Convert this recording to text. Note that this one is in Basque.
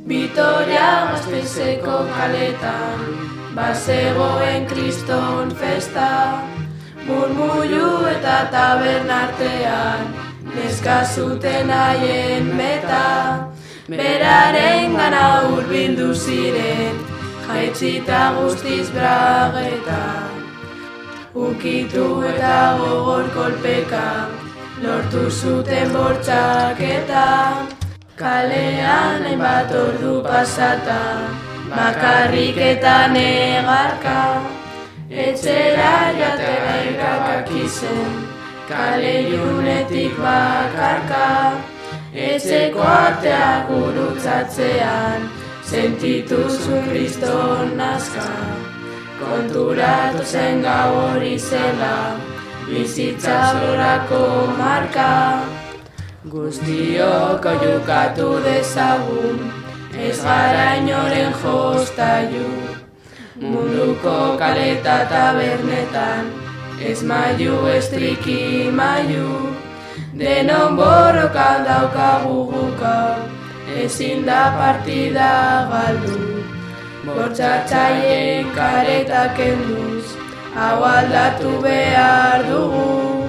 Vitoria Gasteizeko kaletan, bazegoen kriston festa, murmullu eta tabernartean, neska zuten haien meta, beraren gana hurbildu ziren, jaitsita guztiz brageta. Ukitu eta gogor kolpeka, lortu zuten bortxaketa, kalean hainbat ordu pasata, bakarrik eta negarka, etxera jatera erabaki zen, kale ilunetik bakarka, etxeko ateak gurutzatzean, sentitu zuen kriston nazka. Konturatu zen gau hori zela, bizitza zorako marka. Guztiok oiukatu dezagun, ez gara inoren jostailu. Munduko kaleta tabernetan, ez mailu ez trikimailu. Denon borrokan daukagu guka, ezin da partida galdu. Bortxatzaile karetak kenduz, hau aldatu behar dugu.